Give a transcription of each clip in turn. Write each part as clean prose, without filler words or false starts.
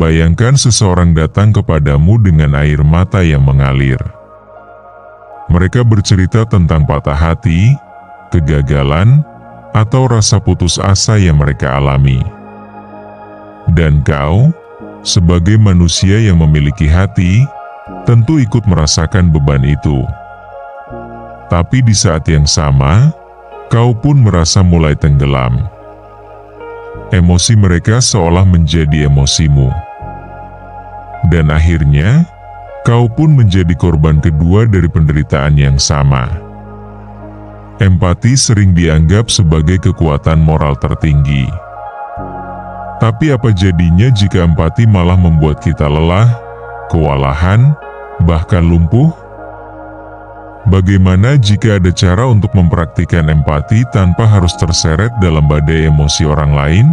Bayangkan seseorang datang kepadamu dengan air mata yang mengalir. Mereka bercerita tentang patah hati, kegagalan, atau rasa putus asa yang mereka alami. Dan kau, sebagai manusia yang memiliki hati, tentu ikut merasakan beban itu. Tapi di saat yang sama, kau pun merasa mulai tenggelam. Emosi mereka seolah menjadi emosimu. Dan akhirnya, kau pun menjadi korban kedua dari penderitaan yang sama. Empati sering dianggap sebagai kekuatan moral tertinggi. Tapi apa jadinya jika empati malah membuat kita lelah, kewalahan, bahkan lumpuh? Bagaimana jika ada cara untuk mempraktikkan empati tanpa harus terseret dalam badai emosi orang lain?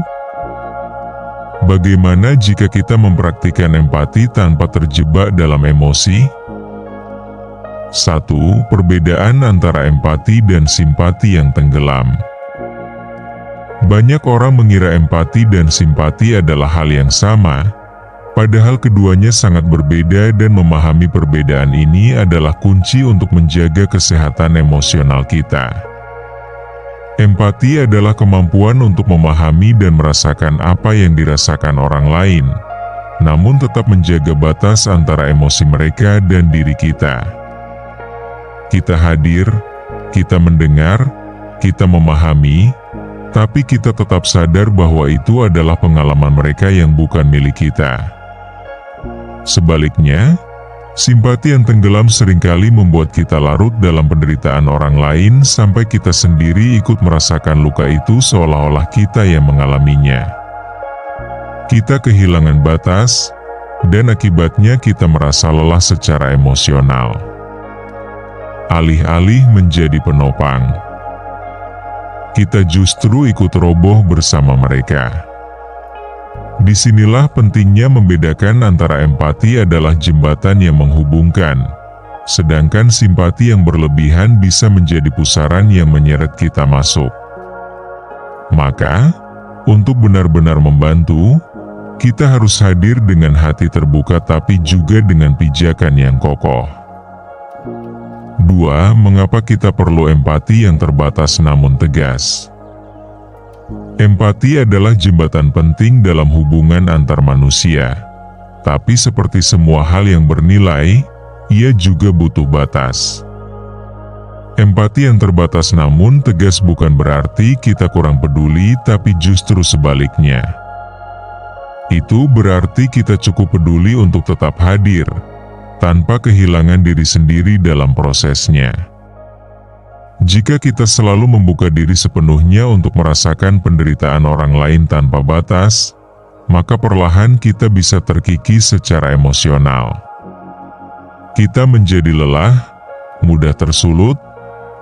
Bagaimana jika kita mempraktikkan empati tanpa terjebak dalam emosi? 1. Perbedaan antara empati dan simpati yang tenggelam. Banyak orang mengira empati dan simpati adalah hal yang sama, padahal keduanya sangat berbeda, dan memahami perbedaan ini adalah kunci untuk menjaga kesehatan emosional kita. Empati adalah kemampuan untuk memahami dan merasakan apa yang dirasakan orang lain, namun tetap menjaga batas antara emosi mereka dan diri kita. Kita hadir, kita mendengar, kita memahami, tapi kita tetap sadar bahwa itu adalah pengalaman mereka yang bukan milik kita. Sebaliknya, simpati yang tenggelam seringkali membuat kita larut dalam penderitaan orang lain sampai kita sendiri ikut merasakan luka itu seolah-olah kita yang mengalaminya. Kita kehilangan batas, dan akibatnya kita merasa lelah secara emosional. Alih-alih menjadi penopang, kita justru ikut roboh bersama mereka. Disinilah pentingnya membedakan antara empati adalah jembatan yang menghubungkan, sedangkan simpati yang berlebihan bisa menjadi pusaran yang menyeret kita masuk. Maka, untuk benar-benar membantu, kita harus hadir dengan hati terbuka tapi juga dengan pijakan yang kokoh. 2. Mengapa kita perlu empati yang terbatas namun tegas? Empati adalah jembatan penting dalam hubungan antar manusia. Tapi seperti semua hal yang bernilai, ia juga butuh batas. Empati yang terbatas namun tegas bukan berarti kita kurang peduli, tapi justru sebaliknya. Itu berarti kita cukup peduli untuk tetap hadir, tanpa kehilangan diri sendiri dalam prosesnya. Jika kita selalu membuka diri sepenuhnya untuk merasakan penderitaan orang lain tanpa batas, maka perlahan kita bisa terkikis secara emosional. Kita menjadi lelah, mudah tersulut,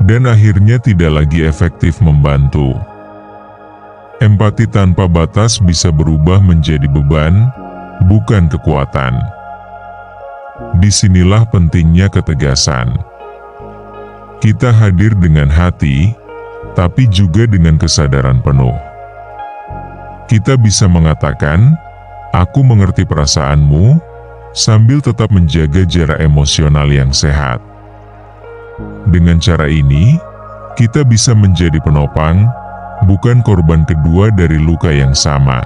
dan akhirnya tidak lagi efektif membantu. Empati tanpa batas bisa berubah menjadi beban, bukan kekuatan. Disinilah pentingnya ketegasan. Kita hadir dengan hati, tapi juga dengan kesadaran penuh. Kita bisa mengatakan, "Aku mengerti perasaanmu," sambil tetap menjaga jarak emosional yang sehat. Dengan cara ini, kita bisa menjadi penopang, bukan korban kedua dari luka yang sama.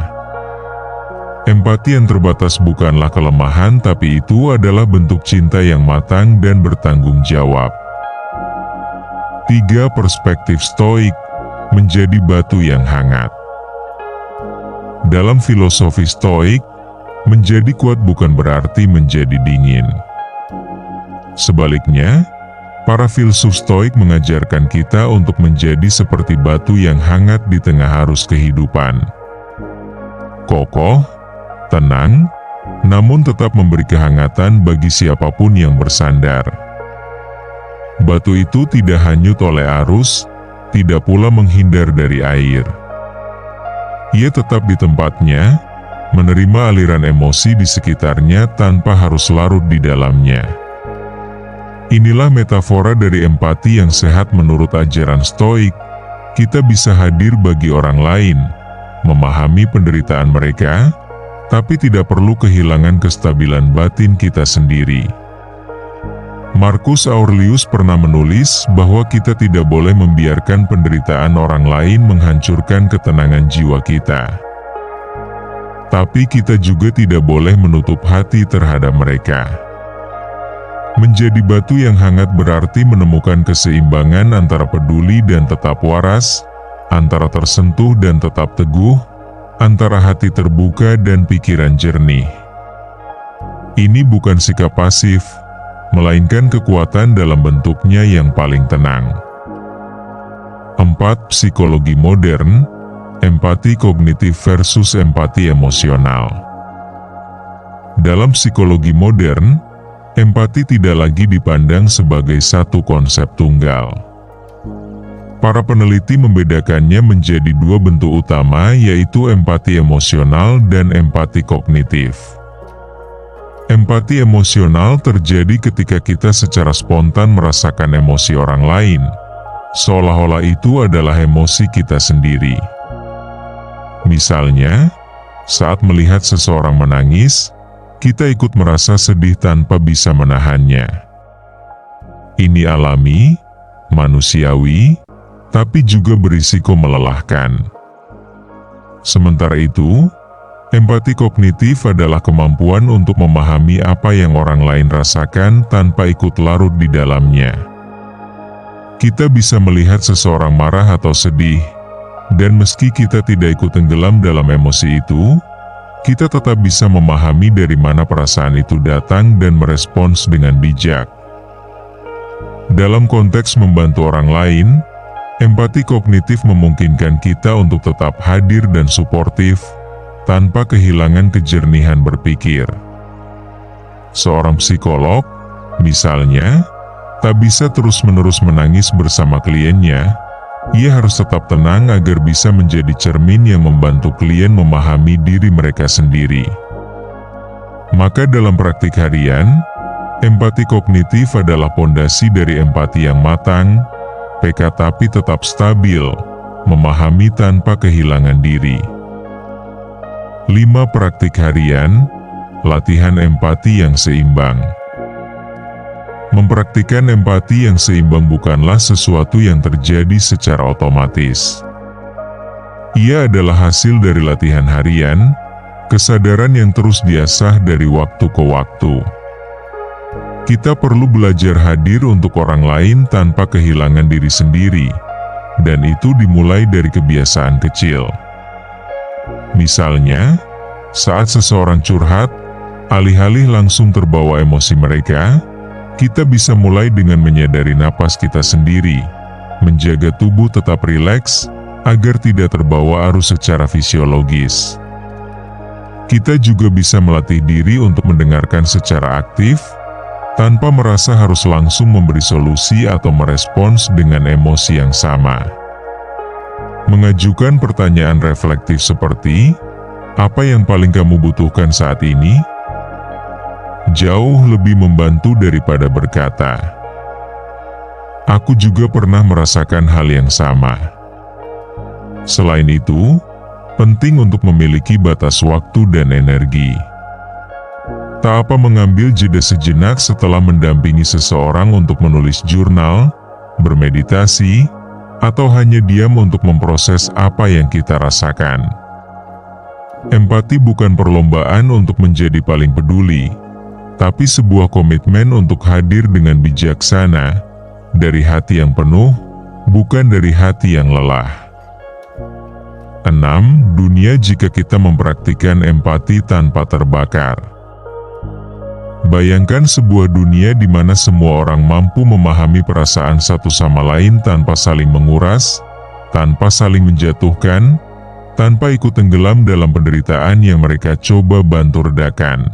Empati yang terbatas bukanlah kelemahan, tapi itu adalah bentuk cinta yang matang dan bertanggung jawab. 3. Perspektif stoik, menjadi batu yang hangat. Dalam filosofi stoik, menjadi kuat bukan berarti menjadi dingin. Sebaliknya, para filsuf stoik mengajarkan kita untuk menjadi seperti batu yang hangat di tengah arus kehidupan. Kokoh, tenang, namun tetap memberi kehangatan bagi siapapun yang bersandar. Batu itu tidak hanyut oleh arus, tidak pula menghindar dari air. Ia tetap di tempatnya, menerima aliran emosi di sekitarnya tanpa harus larut di dalamnya. Inilah metafora dari empati yang sehat menurut ajaran stoik. Kita bisa hadir bagi orang lain, memahami penderitaan mereka, tapi tidak perlu kehilangan kestabilan batin kita sendiri. Marcus Aurelius pernah menulis bahwa kita tidak boleh membiarkan penderitaan orang lain menghancurkan ketenangan jiwa kita. Tapi kita juga tidak boleh menutup hati terhadap mereka. Menjadi batu yang hangat berarti menemukan keseimbangan antara peduli dan tetap waras, antara tersentuh dan tetap teguh, antara hati terbuka dan pikiran jernih. Ini bukan sikap pasif, melainkan kekuatan dalam bentuknya yang paling tenang. 4. Psikologi modern, empati kognitif versus empati emosional. Dalam psikologi modern, empati tidak lagi dipandang sebagai satu konsep tunggal. Para peneliti membedakannya menjadi dua bentuk utama, yaitu empati emosional dan empati kognitif. Empati emosional terjadi ketika kita secara spontan merasakan emosi orang lain, seolah-olah itu adalah emosi kita sendiri. Misalnya, saat melihat seseorang menangis, kita ikut merasa sedih tanpa bisa menahannya. Ini alami, manusiawi, tapi juga berisiko melelahkan. Sementara itu, empati kognitif adalah kemampuan untuk memahami apa yang orang lain rasakan tanpa ikut larut di dalamnya. Kita bisa melihat seseorang marah atau sedih, dan meski kita tidak ikut tenggelam dalam emosi itu, kita tetap bisa memahami dari mana perasaan itu datang dan merespons dengan bijak. Dalam konteks membantu orang lain, empati kognitif memungkinkan kita untuk tetap hadir dan suportif, tanpa kehilangan kejernihan berpikir. Seorang psikolog, misalnya, tak bisa terus-menerus menangis bersama kliennya. Ia harus tetap tenang agar bisa menjadi cermin yang membantu klien memahami diri mereka sendiri. Maka dalam praktik harian, empati kognitif adalah pondasi dari empati yang matang, peka tapi tetap stabil, memahami tanpa kehilangan diri. 5. Praktik harian, latihan empati yang seimbang. Mempraktikkan empati yang seimbang bukanlah sesuatu yang terjadi secara otomatis. Ia adalah hasil dari latihan harian, kesadaran yang terus diasah dari waktu ke waktu. Kita perlu belajar hadir untuk orang lain tanpa kehilangan diri sendiri, dan itu dimulai dari kebiasaan kecil. Misalnya, saat seseorang curhat, alih-alih langsung terbawa emosi mereka, kita bisa mulai dengan menyadari napas kita sendiri, menjaga tubuh tetap rileks, agar tidak terbawa arus secara fisiologis. Kita juga bisa melatih diri untuk mendengarkan secara aktif, tanpa merasa harus langsung memberi solusi atau merespons dengan emosi yang sama. Mengajukan pertanyaan reflektif seperti, apa yang paling kamu butuhkan saat ini? Jauh lebih membantu daripada berkata, aku juga pernah merasakan hal yang sama. Selain itu, penting untuk memiliki batas waktu dan energi. Tak apa mengambil jeda sejenak setelah mendampingi seseorang untuk menulis jurnal, bermeditasi, atau hanya diam untuk memproses apa yang kita rasakan. Empati bukan perlombaan untuk menjadi paling peduli, tapi sebuah komitmen untuk hadir dengan bijaksana, dari hati yang penuh, bukan dari hati yang lelah. 6. Dunia jika kita mempraktikkan empati tanpa terbakar. Bayangkan sebuah dunia di mana semua orang mampu memahami perasaan satu sama lain tanpa saling menguras, tanpa saling menjatuhkan, tanpa ikut tenggelam dalam penderitaan yang mereka coba bantu redakan.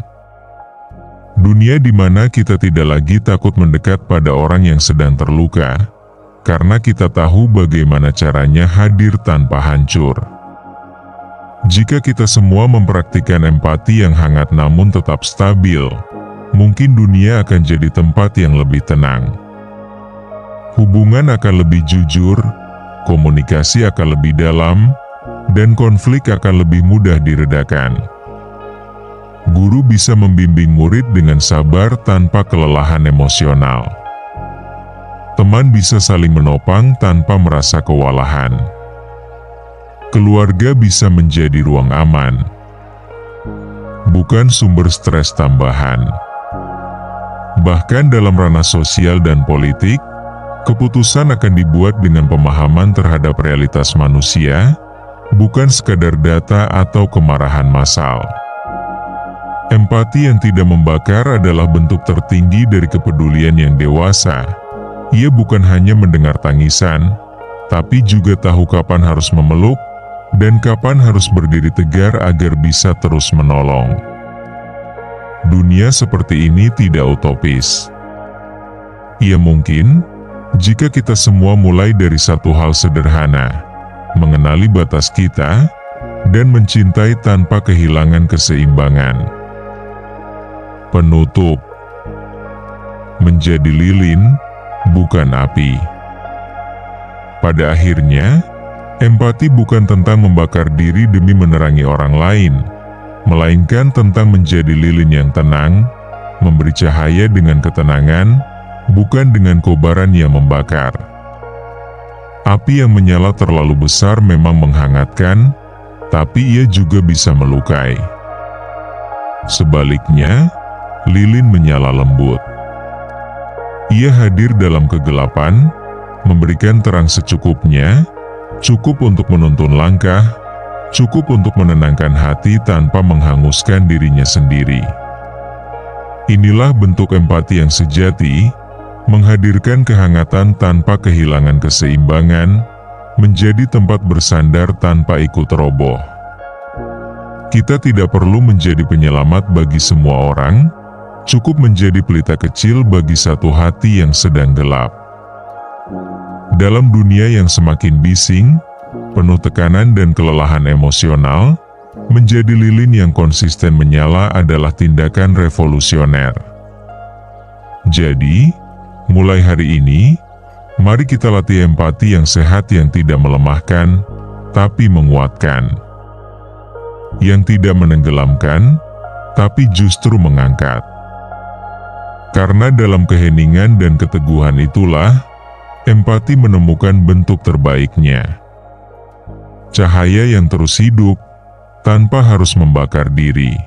Dunia di mana kita tidak lagi takut mendekat pada orang yang sedang terluka, karena kita tahu bagaimana caranya hadir tanpa hancur. Jika kita semua mempraktikkan empati yang hangat namun tetap stabil, mungkin dunia akan jadi tempat yang lebih tenang. Hubungan akan lebih jujur, komunikasi akan lebih dalam, dan konflik akan lebih mudah diredakan. Guru bisa membimbing murid dengan sabar tanpa kelelahan emosional. Teman bisa saling menopang tanpa merasa kewalahan. Keluarga bisa menjadi ruang aman, bukan sumber stres tambahan. Bahkan dalam ranah sosial dan politik, keputusan akan dibuat dengan pemahaman terhadap realitas manusia, bukan sekadar data atau kemarahan massal. Empati yang tidak membakar adalah bentuk tertinggi dari kepedulian yang dewasa. Ia bukan hanya mendengar tangisan, tapi juga tahu kapan harus memeluk, dan kapan harus berdiri tegar agar bisa terus menolong. Dunia seperti ini tidak utopis. Ia mungkin, jika kita semua mulai dari satu hal sederhana, mengenali batas kita, dan mencintai tanpa kehilangan keseimbangan. Penutup. Menjadi lilin, bukan api. Pada akhirnya, empati bukan tentang membakar diri demi menerangi orang lain, melainkan tentang menjadi lilin yang tenang, memberi cahaya dengan ketenangan, bukan dengan kobaran yang membakar. Api yang menyala terlalu besar memang menghangatkan, tapi ia juga bisa melukai. Sebaliknya, lilin menyala lembut. Ia hadir dalam kegelapan, memberikan terang secukupnya, cukup untuk menuntun langkah, cukup untuk menenangkan hati tanpa menghanguskan dirinya sendiri. Inilah bentuk empati yang sejati, menghadirkan kehangatan tanpa kehilangan keseimbangan, menjadi tempat bersandar tanpa ikut roboh. Kita tidak perlu menjadi penyelamat bagi semua orang, cukup menjadi pelita kecil bagi satu hati yang sedang gelap. Dalam dunia yang semakin bising, penuh tekanan dan kelelahan emosional, menjadi lilin yang konsisten menyala adalah tindakan revolusioner. Jadi, mulai hari ini, mari kita latih empati yang sehat yang tidak melemahkan, tapi menguatkan. Yang tidak menenggelamkan, tapi justru mengangkat. Karena dalam keheningan dan keteguhan itulah, empati menemukan bentuk terbaiknya. Cahaya yang terus hidup, tanpa harus membakar diri.